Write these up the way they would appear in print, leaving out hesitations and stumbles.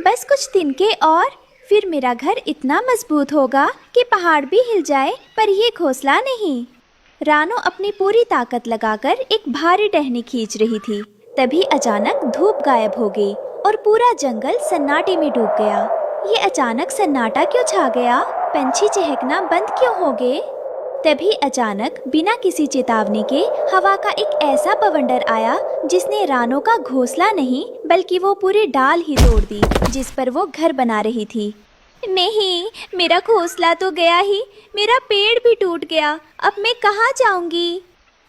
बस कुछ तिनके और फिर मेरा घर इतना मजबूत होगा कि पहाड़ भी हिल जाए, पर ये घोंसला नहीं। रानो अपनी पूरी ताकत लगाकर एक भारी टहनी खींच रही थी। तभी अचानक धूप गायब हो गई और पूरा जंगल सन्नाटे में डूब गया। ये अचानक सन्नाटा क्यों छा गया? पंछी चहकना बंद क्यों हो गए? तभी अचानक बिना किसी चेतावनी के हवा का एक ऐसा बवंडर आया जिसने रानो का घोंसला नहीं बल्कि वो पूरी डाल ही तोड़ दी जिस पर वो घर बना रही थी। नहीं, मेरा घोंसला तो गया ही, मेरा पेड़ भी टूट गया। अब मैं कहाँ जाऊंगी?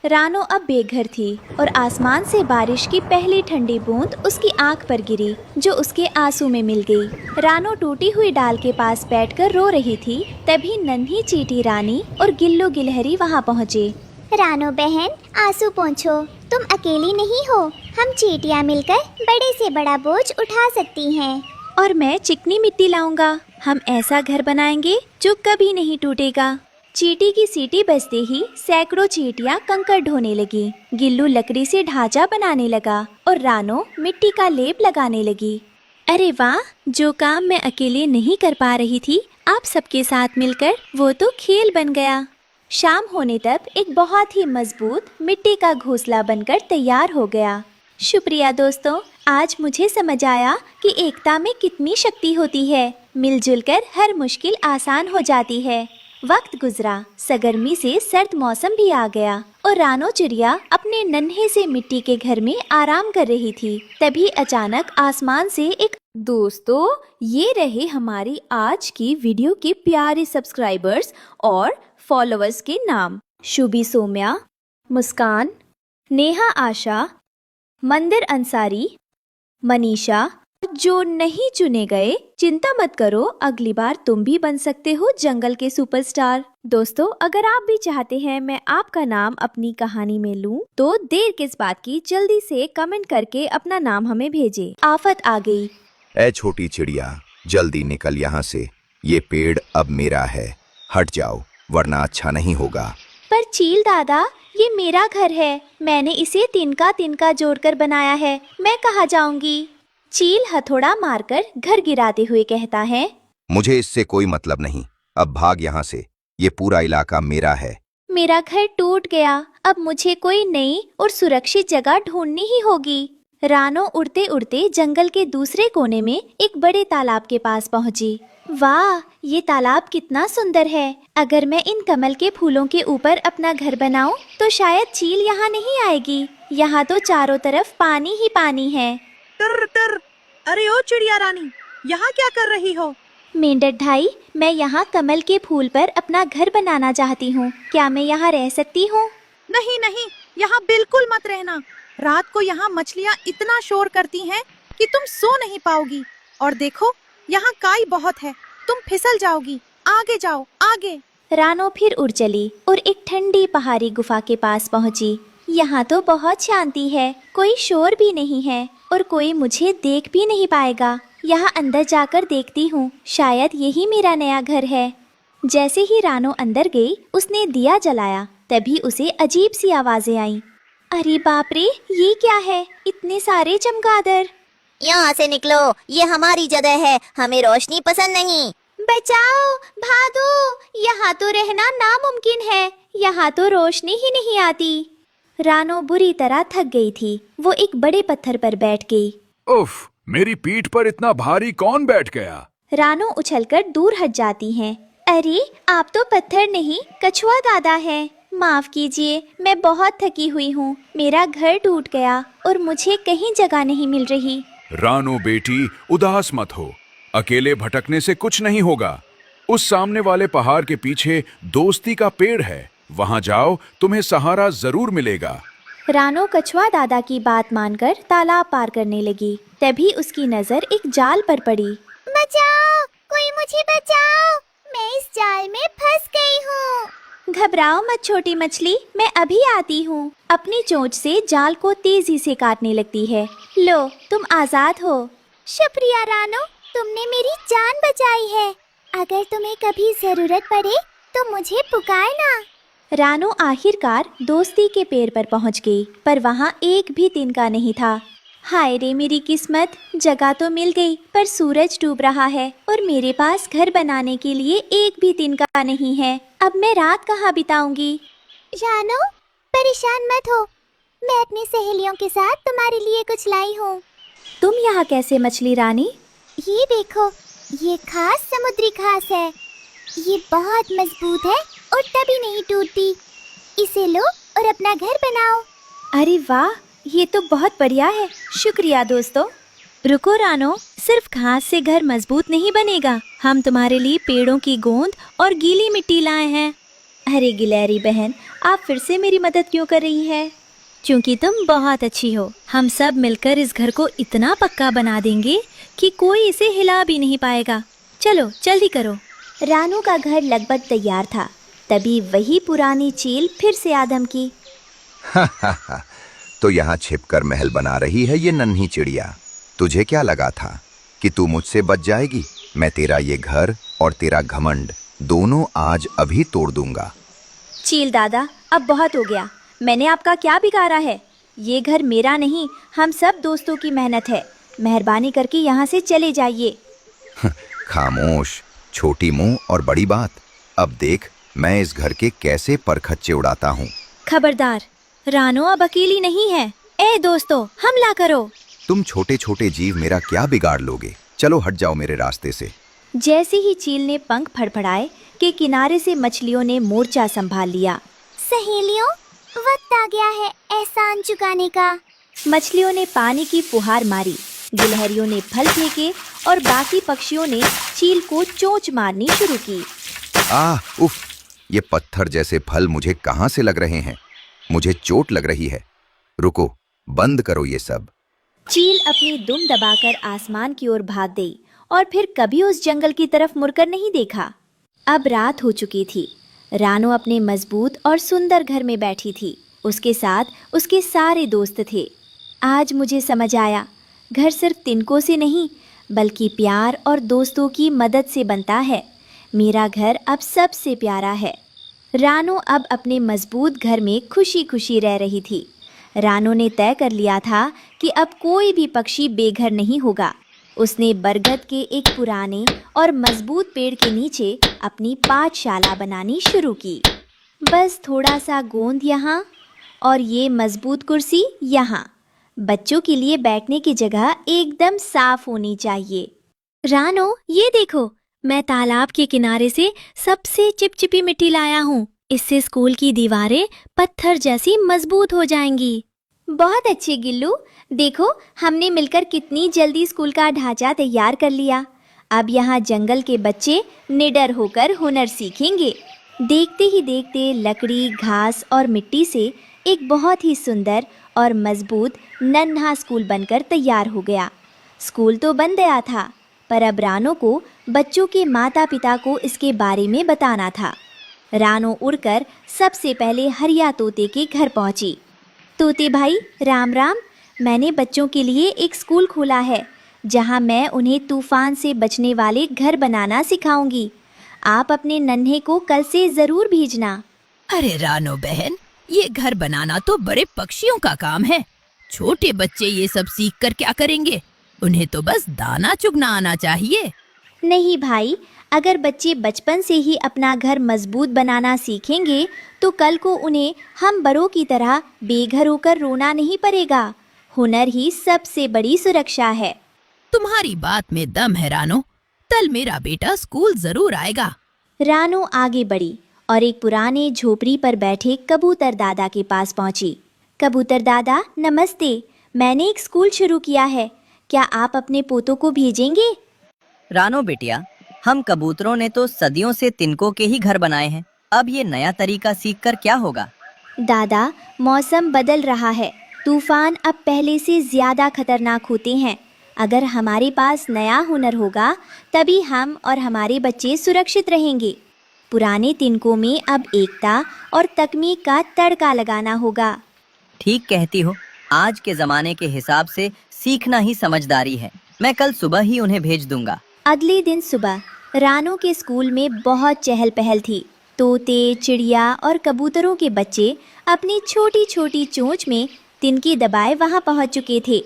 रानो अब बेघर थी और आसमान से बारिश की पहली ठंडी बूंद उसकी आंख पर गिरी जो उसके आंसू में मिल गई। रानो टूटी हुई डाल के पास बैठकर रो रही थी। तभी नन्ही चींटी रानी और गिल्लू गिलहरी वहाँ पहुँचे। रानो बहन, आंसू पोंछो, तुम अकेली नहीं हो। हम चींटियाँ मिलकर बड़े से बड़ा बोझ उठा सकती हैं। और मैं चिकनी मिट्टी लाऊंगा। हम ऐसा घर बनाएंगे जो कभी नहीं टूटेगा। चींटी की सीटी बजते ही सैकड़ों चींटियां कंकड़ ढोने लगी। गिल्लू लकड़ी से ढांचा बनाने लगा और रानो मिट्टी का लेप लगाने लगी। अरे वाह, जो काम मैं अकेले नहीं कर पा रही थी, आप सबके साथ मिलकर वो तो खेल बन गया। शाम होने तक एक बहुत ही मजबूत मिट्टी का घोंसला बनकर तैयार हो गया। शुक्रिया दोस्तों, आज मुझे समझ आया कि एकता में कितनी शक्ति होती है। मिलजुल कर हर मुश्किल आसान हो जाती है। वक्त गुजरा, सरगर्मी से सर्द मौसम भी आ गया और रानो चिड़िया अपने नन्हे से मिट्टी के घर में आराम कर रही थी। तभी अचानक आसमान से एक दोस्तों, ये रहे हमारी आज की वीडियो के प्यारे सब्सक्राइबर्स और फॉलोअर्स के नाम। शुभी सोम्या, मुस्कान, नेहा आशा, मंदिर अंसारी, मनीषा। जो नहीं चुने गए, चिंता मत करो, अगली बार तुम भी बन सकते हो जंगल के सुपरस्टार। दोस्तों, अगर आप भी चाहते हैं मैं आपका नाम अपनी कहानी में लूं, तो देर किस बात की, जल्दी से कमेंट करके अपना नाम हमें भेजें। आफत आ गई। ए छोटी चिड़िया, जल्दी निकल यहाँ से। ये पेड़ अब मेरा है, हट जाओ वरना अच्छा नहीं होगा। पर चील दादा, ये मेरा घर है, मैंने इसे तिनका तिनका जोड़कर बनाया है, मैं कहाँ जाऊंगी? चील हथौड़ा मारकर घर गिराते हुए कहता है, मुझे इससे कोई मतलब नहीं, अब भाग यहाँ से, ये पूरा इलाका मेरा है। मेरा घर टूट गया, अब मुझे कोई नई और सुरक्षित जगह ढूंढनी ही होगी। रानो उड़ते उड़ते जंगल के दूसरे कोने में एक बड़े तालाब के पास पहुंची। वाह, ये तालाब कितना सुंदर है। अगर मैं इन कमल के फूलों के ऊपर अपना घर बनाऊं तो शायद चील यहाँ नहीं आएगी। यहाँ तो चारों तरफ पानी ही पानी है। टर टर, अरे ओ चिड़िया रानी, यहाँ क्या कर रही हो? मेंढक ढाई, मैं यहाँ कमल के फूल पर अपना घर बनाना चाहती हूँ, क्या मैं यहाँ रह सकती हूँ? नहीं नहीं, यहाँ बिल्कुल मत रहना। रात को यहाँ मछलियाँ इतना शोर करती हैं कि तुम सो नहीं पाओगी। और देखो, यहाँ काई बहुत है, तुम फिसल जाओगी। आगे जाओ, आगे। रानो फिर उड़ चली और एक ठंडी पहाड़ी गुफा के पास पहुँची। यहाँ तो बहुत शांति है, कोई शोर भी नहीं है और कोई मुझे देख भी नहीं पाएगा। यहाँ अंदर जाकर देखती हूँ, शायद यही मेरा नया घर है। जैसे ही रानो अंदर गई, उसने दिया जलाया। तभी उसे अजीब सी आवाजें आईं। अरे बाप रे, ये क्या है? इतने सारे चमगादड़। यहाँ से निकलो, ये हमारी जगह है, हमें रोशनी पसंद नहीं। बचाओ, भागो, यहाँ तो रहना नामुमकिन है, यहाँ तो रोशनी ही नहीं आती। रानो बुरी तरह थक गई थी। वो एक बड़े पत्थर पर बैठ गई। उफ, मेरी पीठ पर इतना भारी कौन बैठ गया? रानो उछलकर दूर हट जाती हैं। अरे, आप तो पत्थर नहीं, कछुआ दादा है। माफ कीजिए, मैं बहुत थकी हुई हूँ। मेरा घर टूट गया और मुझे कहीं जगह नहीं मिल रही। रानो बेटी, उदास मत हो, अकेले भटकने से कुछ नहीं होगा। उस सामने वाले पहाड़ के पीछे दोस्ती का पेड़ है, वहाँ जाओ, तुम्हें सहारा जरूर मिलेगा। रानो कछुआ दादा की बात मानकर तालाब पार करने लगी। तभी उसकी नजर एक जाल पर पड़ी। बचाओ, कोई मुझे बचाओ, मैं इस जाल में फंस गई हूँ। घबराओ मत छोटी मछली, मैं अभी आती हूँ। अपनी चोंच से जाल को तेजी से काटने लगती है। लो, तुम आजाद हो। शुक्रिया रानो, तुमने मेरी जान बचाई है। अगर तुम्हें कभी जरूरत पड़े तो मुझे पुकारना। रानो आखिरकार दोस्ती के पेड़ पर पहुंच गई, पर वहां एक भी तिनका नहीं था। हाय रे मेरी किस्मत, जगह तो मिल गई पर सूरज डूब रहा है और मेरे पास घर बनाने के लिए एक भी दिन का नहीं है। अब मैं रात कहाँ बिताऊंगी? रानो, परेशान मत हो, मैं अपनी सहेलियों के साथ तुम्हारे लिए कुछ लाई हूँ। तुम यहाँ कैसे मछली रानी? ये देखो, ये खास समुद्री घास है। ये बहुत मजबूत है और कभी नहीं टूटती। इसे लो और अपना घर बनाओ। अरे वाह, ये तो बहुत बढ़िया है। शुक्रिया दोस्तों। रुको रानो, सिर्फ घास से घर मजबूत नहीं बनेगा। हम तुम्हारे लिए पेड़ों की गोंद और गीली मिट्टी लाए हैं। अरे गिलहरी बहन, आप फिर से मेरी मदद क्यों कर रही है? क्योंकि तुम बहुत अच्छी हो। हम सब मिलकर इस घर को इतना पक्का बना देंगे कि कोई इसे हिला भी नहीं पाएगा। चलो जल्दी करो। रानू का घर लगभग तैयार था, तभी वही पुरानी चील फिर से आदम की। तो यहाँ छिपकर महल बना रही है ये नन्ही चिड़िया। तुझे क्या लगा था कि तू मुझसे बच जाएगी? मैं तेरा ये घर और तेरा घमंड दोनों आज अभी तोड़ दूंगा। चील दादा, अब बहुत हो गया। मैंने आपका क्या बिगाड़ा है? ये घर मेरा नहीं, हम सब दोस्तों की मेहनत है। मेहरबानी करके यहाँ से चले जाइए। खामोश, छोटी मुंह और बड़ी बात। अब देख मैं इस घर के कैसे परखच्चे उड़ाता हूँ। खबरदार, रानो अब अकेली नहीं है। ए दोस्तों, हमला करो। तुम छोटे छोटे जीव मेरा क्या बिगाड़ लोगे? चलो हट जाओ मेरे रास्ते से। जैसे ही चील ने पंख फड़फड़ाए के किनारे से मछलियों ने मोर्चा संभाल लिया। सहेलियों, वक्त आ गया है एहसान चुकाने का। मछलियों ने पानी की फुहार मारी, गिलहरियों ने फल फेंके और बाकी पक्षियों ने चील को चोंच मारनी शुरू की। उफ, ये पत्थर जैसे फल मुझे कहाँ से लग रहे हैं? मुझे चोट लग रही है। रुको, बंद करो ये सब। चील अपनी दुम दबाकर आसमान की ओर भाग गई और फिर कभी उस जंगल की तरफ मुड़कर नहीं देखा। अब रात हो चुकी थी। रानो अपने मजबूत और सुंदर घर में बैठी थी। उसके साथ उसके सारे दोस्त थे। आज मुझे समझ आया, घर सिर्फ तिनकों से नहीं बल्कि प्यार और दोस्तों की मदद से बनता है। मेरा घर अब सबसे प्यारा है। रानो अब अपने मजबूत घर में खुशी खुशी रह रही थी। रानो ने तय कर लिया था कि अब कोई भी पक्षी बेघर नहीं होगा। उसने बरगद के एक पुराने और मजबूत पेड़ के नीचे अपनी पाठशाला बनानी शुरू की। बस थोड़ा सा गोंद यहाँ और ये मजबूत कुर्सी यहाँ। बच्चों के लिए बैठने की जगह एकदम साफ होनी चाहिए। रानो, ये देखो, मैं तालाब के किनारे से सबसे चिपचिपी मिट्टी लाया हूँ। इससे स्कूल की दीवारें पत्थर जैसी मजबूत हो जाएंगी। बहुत अच्छे गिल्लू, देखो हमने मिलकर कितनी जल्दी स्कूल का ढांचा तैयार कर लिया। अब यहाँ जंगल के बच्चे निडर होकर हुनर सीखेंगे। देखते ही देखते लकड़ी, घास और मिट्टी से एक बहुत ही सुंदर और मजबूत नन्हा स्कूल बनकर तैयार हो गया। स्कूल तो बन गया था, पर अब रानो को बच्चों के माता पिता को इसके बारे में बताना था। रानो उड़कर सबसे पहले हरिया तोते के घर पहुंची। तोते भाई, राम राम। मैंने बच्चों के लिए एक स्कूल खोला है जहां मैं उन्हें तूफान से बचने वाले घर बनाना सिखाऊंगी। आप अपने नन्हे को कल से जरूर भेजना। अरे रानो बहन, ये घर बनाना तो बड़े पक्षियों का काम है। छोटे बच्चे ये सब सीख कर क्या करेंगे? उन्हें तो बस दाना चुगना आना चाहिए। नहीं भाई, अगर बच्चे बचपन से ही अपना घर मजबूत बनाना सीखेंगे तो कल को उन्हें हम बड़ों की तरह बेघर होकर रोना नहीं पड़ेगा। हुनर ही सबसे बड़ी सुरक्षा है। तुम्हारी बात में दम है रानो। कल मेरा बेटा स्कूल जरूर आएगा। रानो आगे बढ़ी और एक पुराने झोपड़ी पर बैठे कबूतर दादा के पास पहुंची। कबूतर दादा नमस्ते, मैंने एक स्कूल शुरू किया है, क्या आप अपने पोतों को भेजेंगे? रानो बेटिया, हम कबूतरों ने तो सदियों से तिनकों के ही घर बनाए हैं। अब ये नया तरीका सीखकर क्या होगा? दादा, मौसम बदल रहा है। तूफान अब पहले से ज्यादा खतरनाक होते हैं। अगर हमारे पास नया हुनर होगा तभी हम और हमारे बच्चे सुरक्षित रहेंगे। पुराने तिनकों में अब एकता और तकनीक का तड़का लगाना होगा। ठीक कहती हो। आज के जमाने के हिसाब से सीखना ही समझदारी है। मैं कल सुबह ही उन्हें भेज दूंगा। अगले दिन सुबह रानो के स्कूल में बहुत चहल पहल थी। तोते, चिड़िया और कबूतरों के बच्चे अपनी छोटी छोटी चोंच में तिनके दबाए वहां पहुंच चुके थे।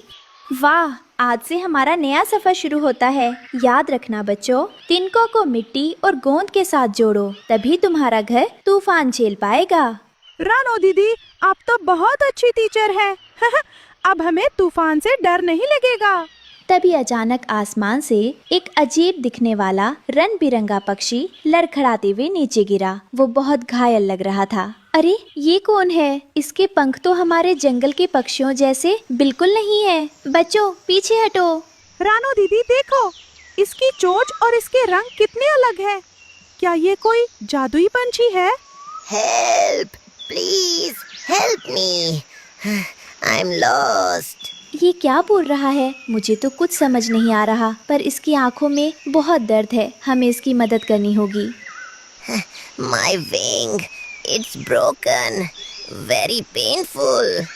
वाह, आज से हमारा नया सफर शुरू होता है। याद रखना बच्चों, तिनकों को मिट्टी और गोंद के साथ जोड़ो, तभी तुम्हारा घर तूफान झेल पाएगा। रानो दीदी, आप तो बहुत अच्छी टीचर है। अब हमें तूफान से डर नहीं लगेगा। तभी अचानक आसमान से एक अजीब दिखने वाला रंग बिरंगा पक्षी लड़खड़ाते हुए नीचे गिरा। वो बहुत घायल लग रहा था। अरे ये कौन है? इसके पंख तो हमारे जंगल के पक्षियों जैसे बिल्कुल नहीं है। बच्चों पीछे हटो। रानो दीदी देखो, इसकी चोंच और इसके रंग कितने अलग है। क्या ये कोई जादुई पंछी है? Help! Please help me! I'm lost. ये क्या बोल रहा है? मुझे तो कुछ समझ नहीं आ रहा, पर इसकी आंखों में बहुत दर्द है। हमें इसकी मदद करनी होगी। My wing, it's broken. Very painful.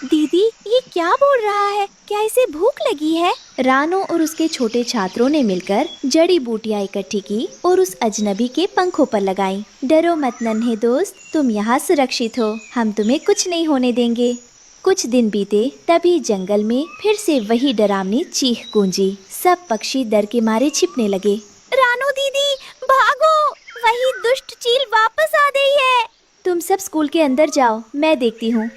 दीदी ये क्या बोल रहा है? क्या इसे भूख लगी है? रानो और उसके छोटे छात्रों ने मिलकर जड़ी बूटियां इकट्ठी की और उस अजनबी के पंखों पर लगाई। डरो मत नन्हे दोस्त, तुम यहाँ सुरक्षित हो। हम तुम्हें कुछ नहीं होने देंगे। कुछ दिन बीते, तभी जंगल में फिर से वही डरावनी चीख गूंजी। सब पक्षी डर के मारे छिपने लगे। रानो दीदी भागो, वही दुष्ट चील वापस आ गई है। तुम सब स्कूल के अंदर जाओ, मैं देखती हूँ।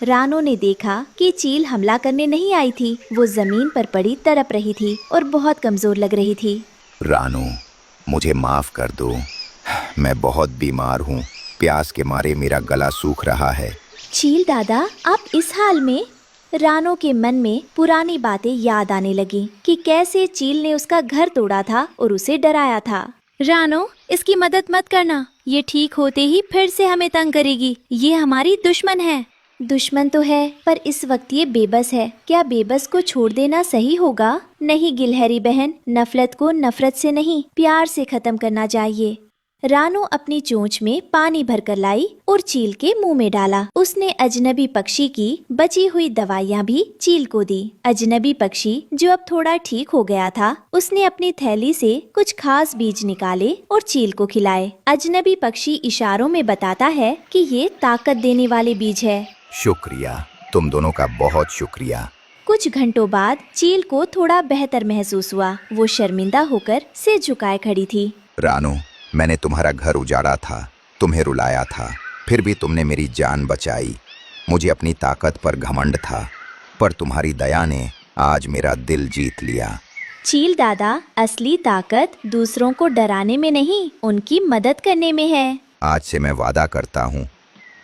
रानो ने देखा कि चील हमला करने नहीं आई थी। वो जमीन पर पड़ी तड़प रही थी और बहुत कमजोर लग रही थी। रानो, मुझे माफ कर दो। मैं बहुत बीमार हूँ। प्यास के मारे मेरा गला सूख रहा है। चील दादा, आप इस हाल में? रानो के मन में पुरानी बातें याद आने लगी कि कैसे चील ने उसका घर तोड़ा था और उसे डराया था। रानो, इसकी मदद मत करना। ये ठीक होते ही फिर से हमें तंग करेगी। ये हमारी दुश्मन है। दुश्मन तो है, पर इस वक्त ये बेबस है। क्या बेबस को छोड़ देना सही होगा? नहीं गिलहरी बहन, नफरत को नफरत से नहीं, प्यार से खत्म करना चाहिए। रानो अपनी चोंच में पानी भरकर लाई और चील के मुंह में डाला। उसने अजनबी पक्षी की बची हुई दवाइयाँ भी चील को दी। अजनबी पक्षी जो अब थोड़ा ठीक हो गया था, उसने अपनी थैली से कुछ खास बीज निकाले और चील को खिलाए। अजनबी पक्षी इशारों में बताता है कि ये ताकत देने वाले बीज है। शुक्रिया, तुम दोनों का बहुत शुक्रिया। कुछ घंटों बाद चील को थोड़ा बेहतर महसूस हुआ। वो शर्मिंदा होकर सिर झुकाए खड़ी थी। रानो, मैंने तुम्हारा घर उजाड़ा था, तुम्हें रुलाया था, फिर भी तुमने मेरी जान बचाई। मुझे अपनी ताकत पर घमंड था, पर तुम्हारी दया ने आज मेरा दिल जीत लिया। चील दादा, असली ताकत दूसरों को डराने में नहीं, उनकी मदद करने में है। आज से मैं वादा करता हूँ,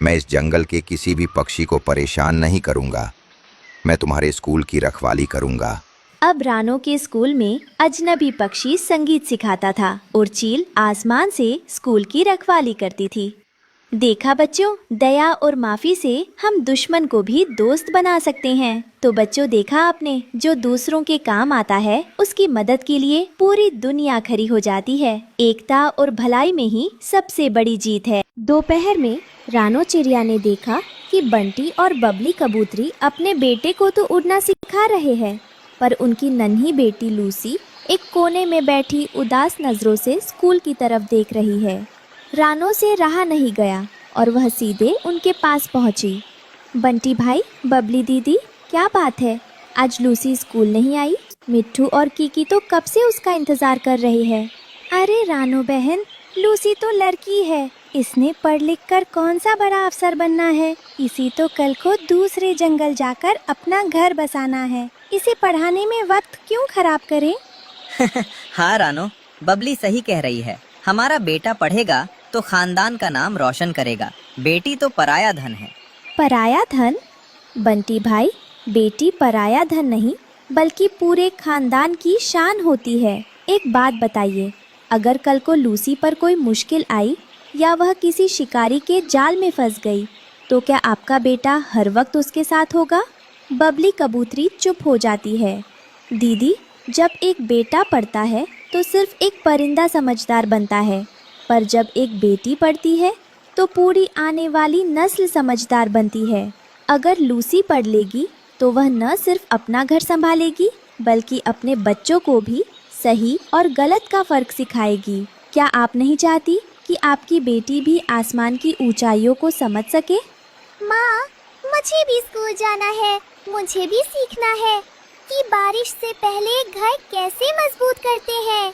मैं इस जंगल के किसी भी पक्षी को परेशान नहीं करूँगा। मैं तुम्हारे स्कूल की रखवाली करूँगा। अब रानो के स्कूल में अजनबी पक्षी संगीत सिखाता था और चील आसमान से स्कूल की रखवाली करती थी। देखा बच्चों, दया और माफी से हम दुश्मन को भी दोस्त बना सकते हैं। तो बच्चों, देखा आपने, जो दूसरों के काम आता है उसकी मदद के लिए पूरी दुनिया खड़ी हो जाती है। एकता और भलाई में ही सबसे बड़ी जीत है। दोपहर में रानो चिड़िया ने देखा कि बंटी और बबली कबूतरी अपने बेटे को तो उड़ना सिखा रहे हैं, पर उनकी नन्ही बेटी लूसी एक कोने में बैठी उदास नजरों से स्कूल की तरफ देख रही है। रानो से रहा नहीं गया और वह सीधे उनके पास पहुंची। बंटी भाई, बबली दीदी, क्या बात है? आज लूसी स्कूल नहीं आई? मिट्ठू और कीकी तो कब से उसका इंतजार कर रही है। अरे रानो बहन, लूसी तो लड़की है, इसने पढ़ लिख कर कौन सा बड़ा अफसर बनना है। इसी तो कल को दूसरे जंगल जाकर अपना घर बसाना है। इसे पढ़ाने में वक्त क्यों खराब करें? हाँ रानो, बबली सही कह रही है। हमारा बेटा पढ़ेगा तो खानदान का नाम रोशन करेगा। बेटी तो पराया धन है। पराया धन? बंटी भाई, बेटी पराया धन नहीं, बल्कि पूरे खानदान की शान होती है। एक बात बताइए, अगर कल को लूसी पर कोई मुश्किल आई या वह किसी शिकारी के जाल में फंस गई, तो क्या आपका बेटा हर वक्त उसके साथ होगा? बबली कबूतरी चुप हो जाती है। दीदी, जब एक बेटा पढ़ता है तो सिर्फ एक परिंदा समझदार बनता है, पर जब एक बेटी पढ़ती है तो पूरी आने वाली नस्ल समझदार बनती है। अगर लूसी पढ़ लेगी तो वह न सिर्फ अपना घर संभालेगी, बल्कि अपने बच्चों को भी सही और गलत का फर्क सिखाएगी। क्या आप नहीं चाहती कि आपकी बेटी भी आसमान की ऊंचाइयों को समझ सके? माँ, मुझे भी स्कूल जाना है, मुझे भी सीखना है। कि बारिश से पहले घर कैसे मजबूत करते हैं।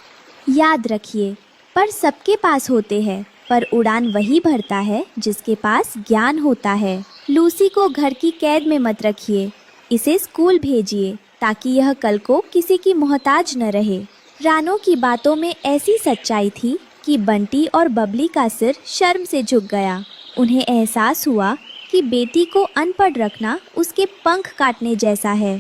याद रखिए, पर सबके पास होते हैं, पर उड़ान वही भरता है जिसके पास ज्ञान होता है। लूसी को घर की कैद में मत रखिए, इसे स्कूल भेजिए ताकि यह कल को किसी की मोहताज न रहे। रानो की बातों में ऐसी सच्चाई थी कि बंटी और बबली का सिर शर्म से झुक गया। उन्हें एहसास हुआ कि बेटी को अनपढ़ रखना उसके पंख काटने जैसा है।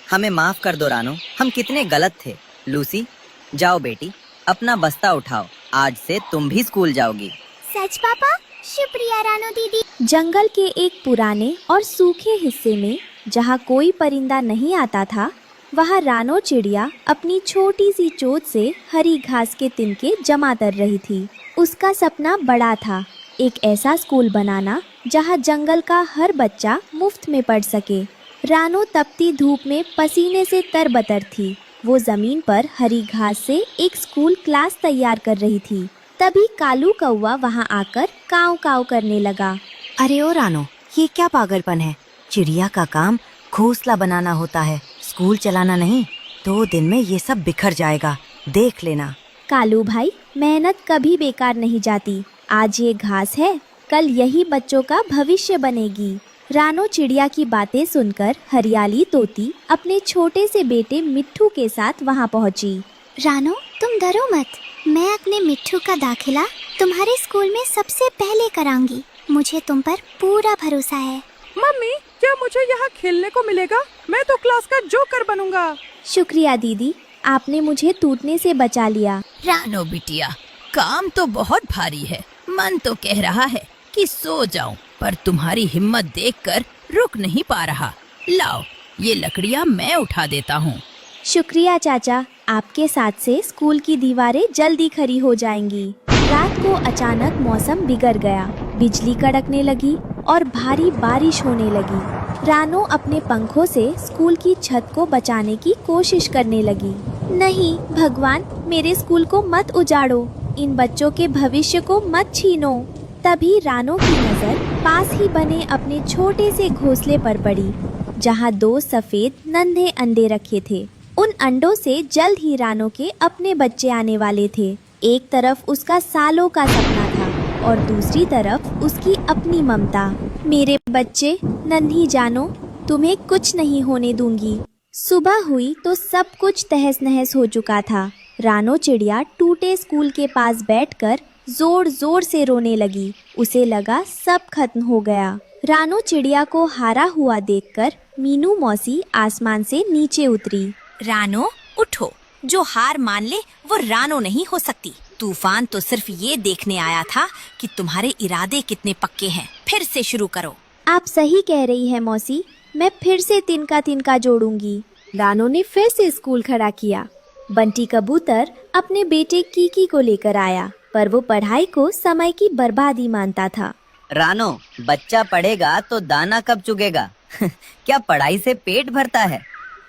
हमें माफ कर दो रानो, हम कितने गलत थे। लूसी, जाओ बेटी, अपना बस्ता उठाओ, आज से तुम भी स्कूल जाओगी। सच पापा? शुक्रिया रानो दीदी। जंगल के एक पुराने और सूखे हिस्से में जहाँ कोई परिंदा नहीं आता था, वहाँ रानो चिड़िया अपनी छोटी सी चोंच से हरी घास के तिनके जमा कर रही थी। उसका सपना बड़ा था, एक ऐसा स्कूल बनाना जहाँ जंगल का हर बच्चा मुफ्त में पढ़ सके। रानो तपती धूप में पसीने से तरबतर थी। वो जमीन पर हरी घास से एक स्कूल क्लास तैयार कर रही थी। तभी कालू कौवा वहाँ आकर काव काव करने लगा। अरे ओ रानो, ये क्या पागलपन है? चिड़िया का काम घोंसला बनाना होता है, स्कूल चलाना नहीं। 2 दिन में ये सब बिखर जाएगा, देख लेना। कालू भाई, मेहनत कभी बेकार नहीं जाती। आज ये घास है, कल यही बच्चों का भविष्य बनेगी। रानो चिड़िया की बातें सुनकर हरियाली तोती अपने छोटे से बेटे मिट्ठू के साथ वहाँ पहुँची। रानो, तुम डरो मत, मैं अपने मिट्ठू का दाखिला तुम्हारे स्कूल में सबसे पहले कराऊंगी। मुझे तुम पर पूरा भरोसा है। मम्मी, क्या मुझे यहाँ खेलने को मिलेगा? मैं तो क्लास का जोकर बनूंगा। शुक्रिया दीदी, आपने मुझे टूटने से बचा लिया। रानो बिटिया, काम तो बहुत भारी है, मन तो कह रहा है कि सो जाऊं, पर तुम्हारी हिम्मत देखकर रुक नहीं पा रहा। लाओ, ये लकड़ियाँ मैं उठा देता हूँ। शुक्रिया चाचा, आपके साथ से स्कूल की दीवारें जल्दी खड़ी हो जाएंगी। रात को अचानक मौसम बिगड़ गया, बिजली कड़कने लगी और भारी बारिश होने लगी। रानो अपने पंखों से स्कूल की छत को बचाने की कोशिश करने लगी। नहीं भगवान, मेरे स्कूल को मत उजाड़ो, इन बच्चों के भविष्य को मत छीनो। तभी रानो की नजर पास ही बने अपने छोटे से घोंसले पर पड़ी, जहाँ 2 सफेद नन्हे अंडे रखे थे। उन अंडों से जल्द ही रानो के अपने बच्चे आने वाले थे। एक तरफ उसका सालों का सपना था और दूसरी तरफ उसकी अपनी ममता। मेरे बच्चे, नन्ही जानो, तुम्हें कुछ नहीं होने दूंगी। सुबह हुई तो सब कुछ तहस नहस हो चुका था। रानो चिड़िया टूटे स्कूल के पास बैठकर जोर जोर से रोने लगी। उसे लगा सब खत्म हो गया। रानो चिड़िया को हारा हुआ देखकर मीनू मौसी आसमान से नीचे उतरी। रानो, उठो, जो हार मान ले वो रानो नहीं हो सकती। तूफान तो सिर्फ ये देखने आया था कि तुम्हारे इरादे कितने पक्के हैं। फिर से शुरू करो। आप सही कह रही है मौसी, मैं फिर से तिनका तिनका जोड़ूंगी। रानो ने फिर से स्कूल खड़ा किया। बंटी कबूतर अपने बेटे कीकी को लेकर आया, पर वो पढ़ाई को समय की बर्बादी मानता था। रानो, बच्चा पढ़ेगा तो दाना कब चुगेगा? क्या पढ़ाई से पेट भरता है?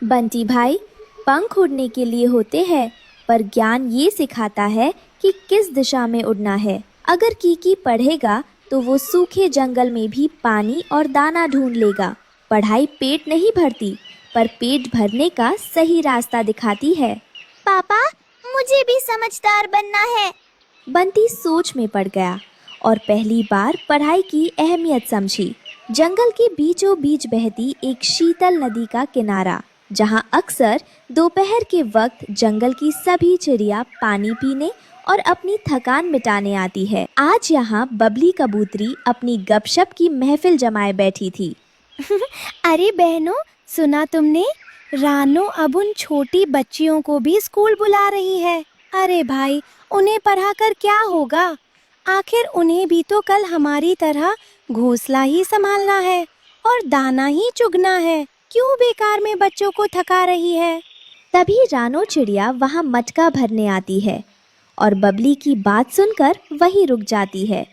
बंटी भाई, पंख उड़ने के लिए होते हैं, पर ज्ञान ये सिखाता है कि किस दिशा में उड़ना है। अगर कीकी पढ़ेगा तो वो सूखे जंगल में भी पानी और दाना ढूंढ लेगा। पढ़ाई पेट नहीं भरती, पर पेट भरने का सही रास्ता दिखाती है। पापा, मुझे भी समझदार बनना है। बंटी सोच में पड़ गया और पहली बार पढ़ाई की अहमियत समझी। जंगल के बीचों बीच बहती एक शीतल नदी का किनारा, जहां अक्सर दोपहर के वक्त जंगल की सभी चिड़िया पानी पीने और अपनी थकान मिटाने आती है। आज यहाँ बबली कबूतरी अपनी गपशप की महफिल जमाए बैठी थी। अरे बहनों, सुना तुमने? रानो अब उन छोटी बच्चियों को भी स्कूल बुला रही है। अरे भाई, उन्हें पढ़ाकर क्या होगा? आखिर उन्हें भी तो कल हमारी तरह घोंसला ही संभालना है और दाना ही चुगना है। क्यों बेकार में बच्चों को थका रही है? तभी रानो चिड़िया वहाँ मटका भरने आती है और बबली की बात सुनकर वहीं रुक जाती है।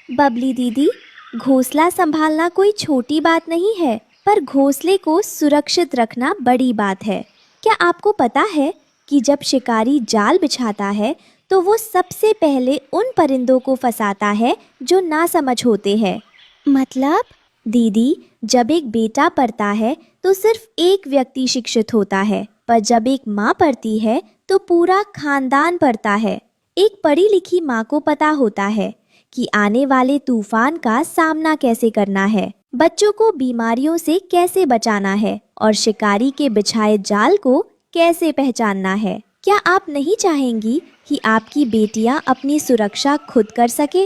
बबली दीदी, घोंसला संभालना कोई छोटी बात नहीं है, पर घोंसले को सुरक्षित रखना बड़ी बात है। क्या आपको पता है कि जब शिकारी जाल बिछाता है तो वो सबसे पहले उन परिंदों को फंसाता है जो नासमझ होते हैं? मतलब? दीदी, जब एक बेटा पढ़ता है तो सिर्फ एक व्यक्ति शिक्षित होता है, पर जब एक माँ पढ़ती है तो पूरा खानदान पढ़ता है। एक पढ़ी लिखी माँ को पता होता है कि आने वाले तूफान का सामना कैसे करना है, बच्चों को बीमारियों से कैसे बचाना है और शिकारी के बिछाए जाल को कैसे पहचानना है। क्या आप नहीं चाहेंगी कि आपकी बेटियां अपनी सुरक्षा खुद कर सके?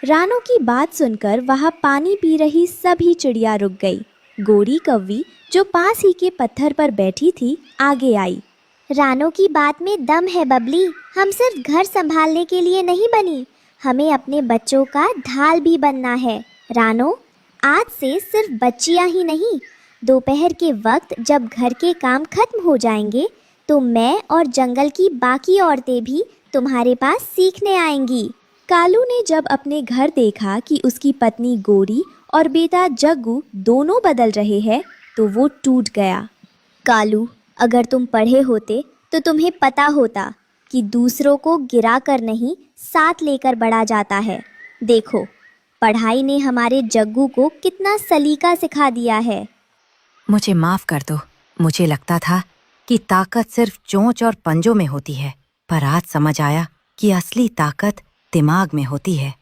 रानो की बात सुनकर वहाँ पानी पी रही सभी चिड़िया रुक गई। गोरी कौवी जो पास ही के पत्थर पर बैठी थी आगे आई। रानो की बात में दम है बबली। हम सिर्फ घर संभालने के लिए नहीं बनी, हमें अपने बच्चों का ढाल भी बनना है। रानो, आज से सिर्फ बच्चियां ही नहीं, दोपहर के वक्त जब घर के काम खत्म हो जाएंगे तो मैं और जंगल की बाकी औरतें भी तुम्हारे पास सीखने आएंगी। कालू ने जब अपने घर देखा कि उसकी पत्नी गोरी और बेटा जग्गू दोनों बदल रहे हैं तो वो टूट गया। कालू, अगर तुम पढ़े होते तो तुम्हें पता होता कि दूसरों को गिरा कर नहीं, साथ लेकर बढ़ा जाता है। देखो, पढ़ाई ने हमारे जग्गू को कितना सलीका सिखा दिया है। मुझे माफ कर दो, मुझे लगता था कि ताकत सिर्फ चोंच और पंजों में होती है, पर आज समझ आया कि असली ताकत दिमाग में होती है।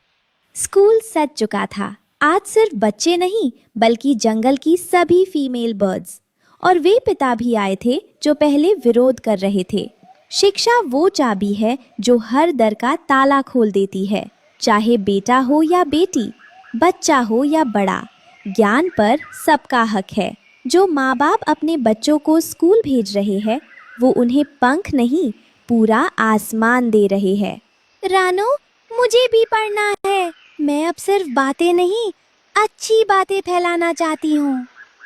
स्कूल सज चुका था। आज सिर्फ बच्चे नहीं बल्कि जंगल की सभी फीमेल बर्ड्स और वे पिता भी आए थे जो पहले विरोध कर रहे थे। शिक्षा वो चाबी है जो हर दर का ताला खोल देती है। चाहे बेटा हो या बेटी, बच्चा हो या बड़ा, ज्ञान पर सबका हक है। जो माँ बाप अपने बच्चों को स्कूल भेज रहे हैं वो उन्हें पंख नहीं, पूरा आसमान दे रहे हैं। रानो, मुझे भी पढ़ना है। मैं अब सिर्फ बातें नहीं, अच्छी बातें फैलाना चाहती हूँ।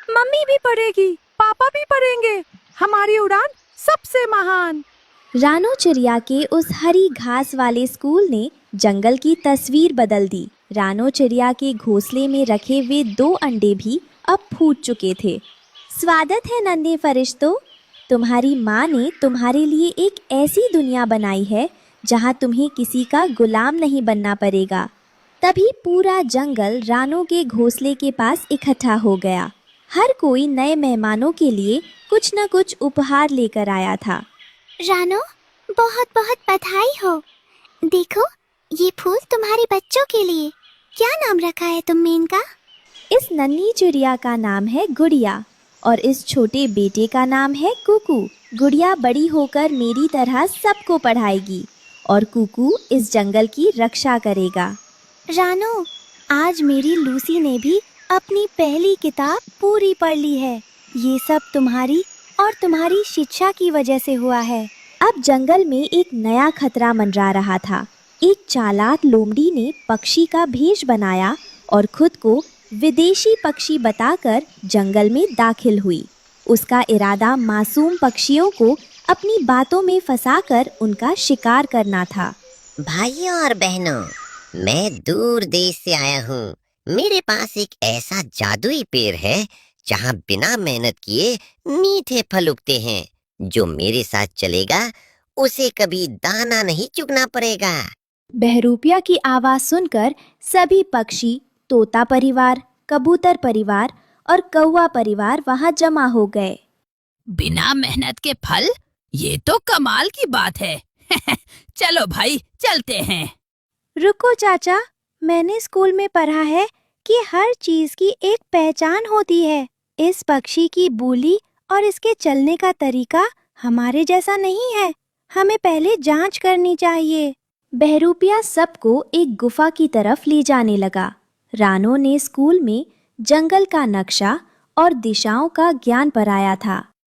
मम्मी भी पढ़ेगी, पापा भी पढ़ेंगे। हमारी उड़ान सबसे महान। रानो चिड़िया के उस हरी घास वाले स्कूल ने जंगल की तस्वीर बदल दी। रानो चिड़िया के घोंसले में रखे वे 2 अंडे भी अब फूट चुके थे। स्वागत है नन्हे फरिश्तों, तुम्हारी माँ ने तुम्हारे लिए एक ऐसी दुनिया बनाई है जहाँ तुम्हें किसी का गुलाम नहीं बनना पड़ेगा। तभी पूरा जंगल रानो के घोंसले के पास इकट्ठा हो गया। हर कोई नए मेहमानों के लिए कुछ न कुछ उपहार लेकर आया था। रानो, बहुत बहुत बधाई हो। देखो, ये फूल तुम्हारे बच्चों के लिए। क्या नाम रखा है तुमने इनका? इस नन्ही चिड़िया का नाम है गुड़िया और इस छोटे बेटे का नाम है कुकू। गुड़िया बड़ी होकर मेरी तरह सबको पढ़ाएगी और कुकू इस जंगल की रक्षा करेगा। रानो, आज मेरी लूसी ने भी अपनी पहली किताब पूरी पढ़ ली है। ये सब तुम्हारी और तुम्हारी शिक्षा की वजह से हुआ है। अब जंगल में एक नया खतरा मंडरा रहा था। एक चालाक लोमड़ी ने पक्षी का भेष बनाया और खुद को विदेशी पक्षी बताकर जंगल में दाखिल हुई। उसका इरादा मासूम पक्षियों को अपनी बातों में फंसाकर उनका शिकार करना था। भाइयों और बहनों, मैं दूर देश से आया हूँ। मेरे पास एक ऐसा जादुई पेड़ है जहाँ बिना मेहनत किए मीठे फल उगते हैं। जो मेरे साथ चलेगा उसे कभी दाना नहीं चुगना पड़ेगा। बहरूपिया की आवाज सुनकर सभी पक्षी, तोता परिवार, कबूतर परिवार और कौवा परिवार वहां जमा हो गए। बिना मेहनत के फल, ये तो कमाल की बात है। चलो भाई, चलते हैं। रुको चाचा, मैंने स्कूल में पढ़ा है कि हर चीज की एक पहचान होती है। इस पक्षी की बोली और इसके चलने का तरीका हमारे जैसा नहीं है। हमें पहले जांच करनी चाहिए। बहरूपिया सबको एक गुफा की तरफ ले जाने लगा। रानो ने स्कूल में जंगल का नक्शा और दिशाओं का ज्ञान पढ़ाया था।